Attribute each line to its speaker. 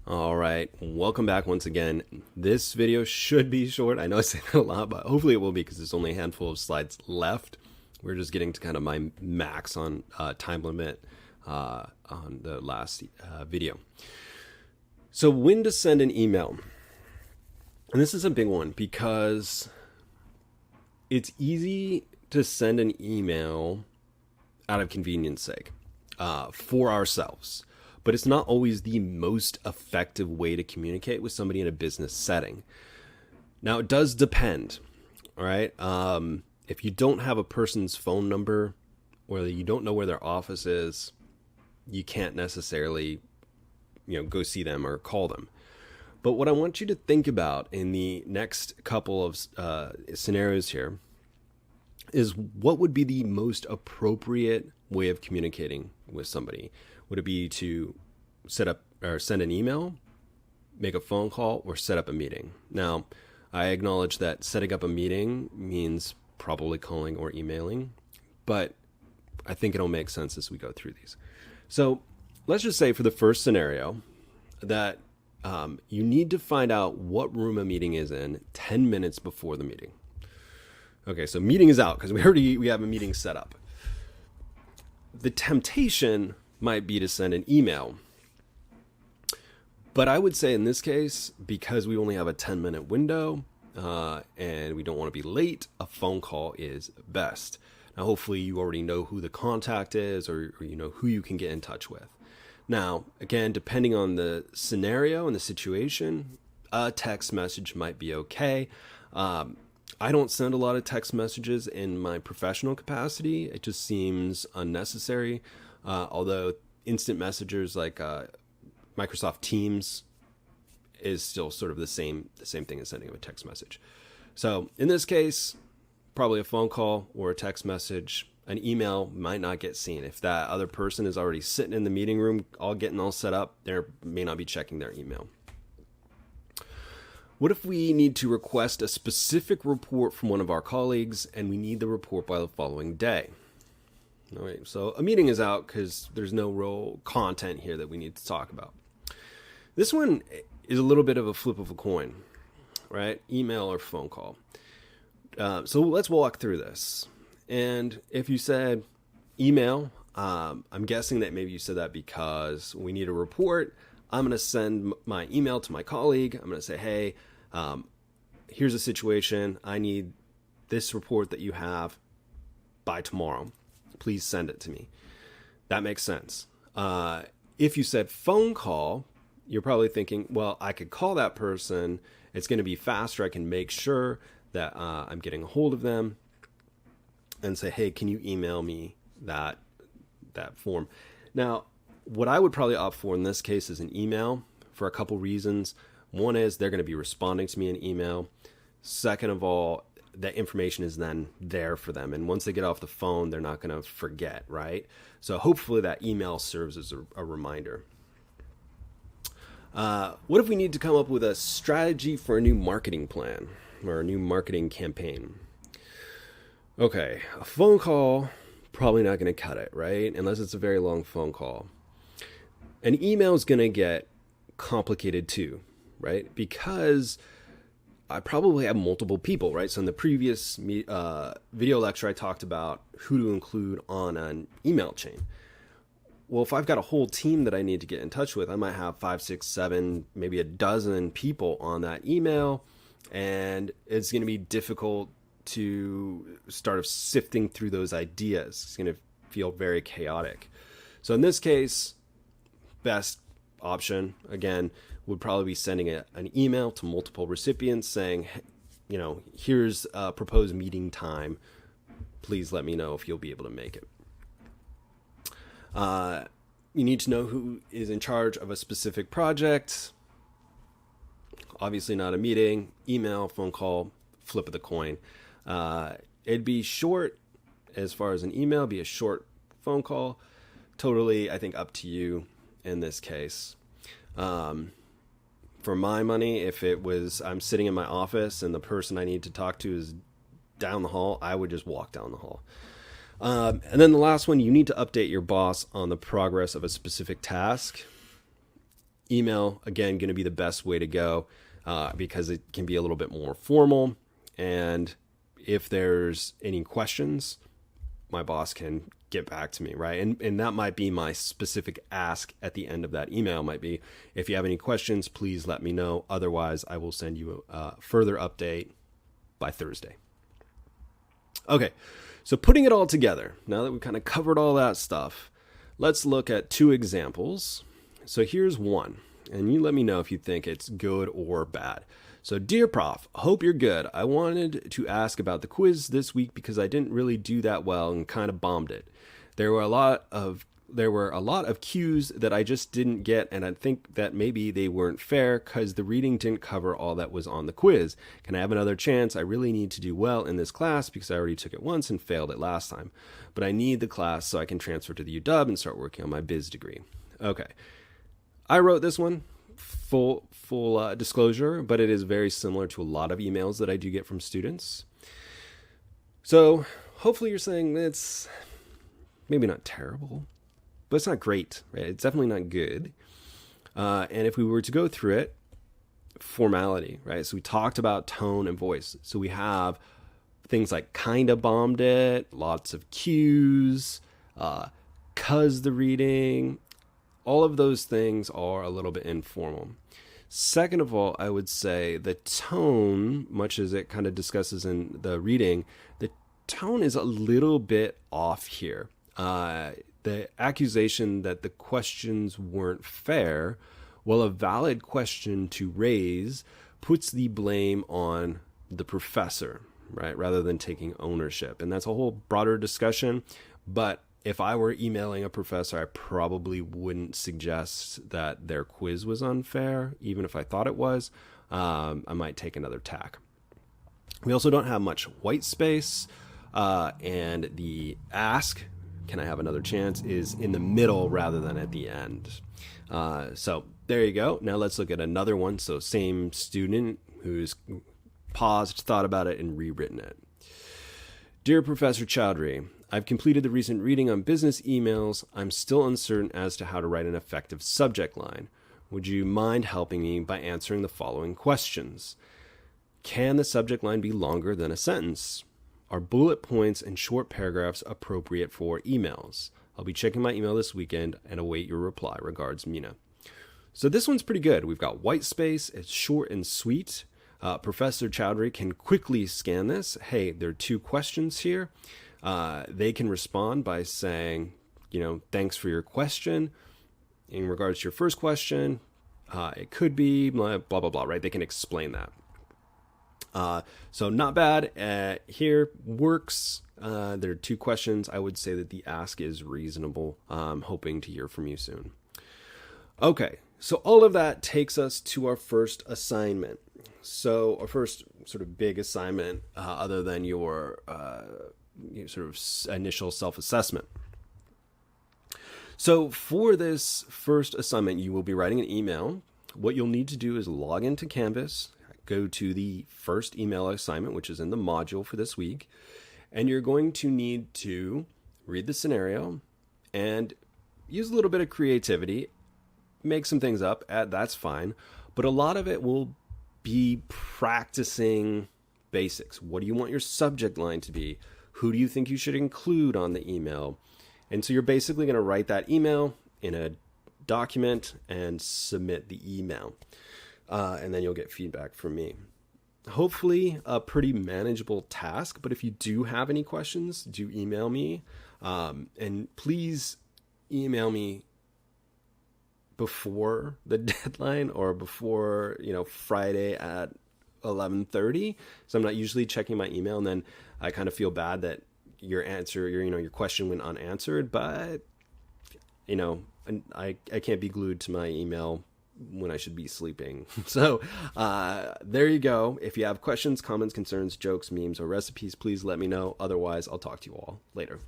Speaker 1: All right, welcome back once again. This video should be short. I know I say that a lot, but hopefully it will be because there's only a handful of slides left. We're just getting to kind of my max on time limit on the last video. So when to send an email. And this is a big one because it's easy to send an email out of convenience sake for ourselves. But it's not always the most effective way to communicate with somebody in a business setting. Now, it does depend, all right? If you don't have a person's phone number or you don't know where their office is, you can't necessarily, go see them or call them. But what I want you to think about in the next couple of scenarios here is what would be the most appropriate way of communicating with somebody? Would it be to set up or send an email, make a phone call, or set up a meeting? Now, I acknowledge that setting up a meeting means probably calling or emailing, but I think it'll make sense as we go through these. So let's just say for the first scenario that you need to find out what room a meeting is in 10 minutes before the meeting. Okay, so meeting is out because we have a meeting set up. The temptation might be to send an email. But I would say in this case, because we only have a 10-minute window and we don't want to be late, a phone call is best. Now, hopefully you already know who the contact is or you know who you can get in touch with. Now, again, depending on the scenario and the situation, a text message might be okay. I don't send a lot of text messages in my professional capacity. It just seems unnecessary. Although instant messengers like Microsoft Teams is still sort of the same thing as sending a text message. So in this case, probably a phone call or a text message. An email might not get seen. If that other person is already sitting in the meeting room, getting all set up, they may not be checking their email. What if we need to request a specific report from one of our colleagues and we need the report by the following day? All right, so a meeting is out because there's no real content here that we need to talk about. This one is a little bit of a flip of a coin, right? Email or phone call. So let's walk through this. And if you said email, I'm guessing that maybe you said that because we need a report. I'm going to send my email to my colleague. I'm going to say, hey, here's a situation. I need this report that you have by tomorrow. Please send it to me. That makes sense. If you said phone call, you're probably thinking, well, I could call that person. It's going to be faster. I can make sure that I'm getting a hold of them and say, hey, can you email me that form? Now, what I would probably opt for in this case is an email for a couple reasons. One is they're going to be responding to me in email. Second of all, that information is then there for them. And once they get off the phone, they're not going to forget, right? So hopefully that email serves as a reminder. What if we need to come up with a strategy for a new marketing plan or a new marketing campaign? Okay, a phone call, probably not going to cut it, right? Unless it's a very long phone call. An email is going to get complicated too, right? Because I probably have multiple people, right? So in the previous video lecture, I talked about who to include on an email chain. Well, if I've got a whole team that I need to get in touch with, I might have 5, 6, 7, maybe a dozen people on that email, and it's going to be difficult to start sifting through those ideas. It's going to feel very chaotic. So in this case, best option, again, would probably be sending an email to multiple recipients saying, here's a proposed meeting time. Please let me know if you'll be able to make it. You need to know who is in charge of a specific project. Obviously not a meeting, email, phone call, flip of the coin. It'd be short as far as an email, be a short phone call. Totally, I think, up to you in this case. For my money, if it was I'm sitting in my office and the person I need to talk to is down the hall, I would just walk down the hall. And then the last one, you need to update your boss on the progress of a specific task. email, again, going to be the best way to go because it can be a little bit more formal. And if there's any questions, my boss can get back to me, right? And that might be my specific ask at the end of that email might be, if you have any questions, please let me know. Otherwise, I will send you a further update by Thursday. Okay, so putting it all together, now that we've kind of covered all that stuff, let's look at 2 examples. So here's one, and you let me know if you think it's good or bad. So, dear Prof, hope you're good. I wanted to ask about the quiz this week because I didn't really do that well and kind of bombed it. There were a lot of cues that I just didn't get, and I think that maybe they weren't fair because the reading didn't cover all that was on the quiz. Can I have another chance? I really need to do well in this class because I already took it once and failed it last time. But I need the class so I can transfer to the UW and start working on my biz degree. Okay. I wrote this one. Full disclosure, but it is very similar to a lot of emails that I do get from students. So hopefully you're saying it's maybe not terrible, but it's not great, right? It's definitely not good. And if we were to go through it, formality, right? So we talked about tone and voice. So we have things like kind of bombed it, lots of cues, 'cause the reading. All of those things are a little bit informal. Second of all, I would say the tone, much as it kind of discusses in the reading, the tone is a little bit off here. The accusation that the questions weren't fair, while a valid question to raise, puts the blame on the professor, right, rather than taking ownership. And that's a whole broader discussion, but if I were emailing a professor, I probably wouldn't suggest that their quiz was unfair, even if I thought it was. I might take another tack. We also don't have much white space, and the ask, can I have another chance, is in the middle rather than at the end. So there you go. Now let's look at another one. So same student who's paused, thought about it, and rewritten it. Dear Professor Chowdhury, I've completed the recent reading on business emails. I'm still uncertain as to how to write an effective subject line. Would you mind helping me by answering the following questions? Can the subject line be longer than a sentence? Are bullet points and short paragraphs appropriate for emails? I'll be checking my email this weekend and await your reply. Regards, Mina. So this one's pretty good. We've got white space. It's short and sweet. Professor Chowdhury can quickly scan this. Hey, there are 2 questions here. They can respond by saying, thanks for your question. In regards to your first question, it could be blah, blah, blah, right? They can explain that. So not bad. Here works. There are 2 questions. I would say that the ask is reasonable. I'm hoping to hear from you soon. Okay. So all of that takes us to our first assignment. So our first sort of big assignment, other than your sort of initial self-assessment. So for this first assignment, you will be writing an email. What you'll need to do is log into Canvas, go to the first email assignment, which is in the module for this week, and you're going to need to read the scenario and use a little bit of creativity, make some things up, that's fine, but a lot of it will be practicing basics. What do you want your subject line to be? Who do you think you should include on the email? And so you're basically going to write that email in a document and submit the email. And then you'll get feedback from me. Hopefully a pretty manageable task, but if you do have any questions, do email me. And please email me before the deadline or before, Friday at 11:30. So I'm not usually checking my email, and then I kind of feel bad that your question went unanswered, but I can't be glued to my email when I should be sleeping. So there you go. If you have questions, comments, concerns, jokes, memes, or recipes, please let me know. Otherwise, I'll talk to you all later.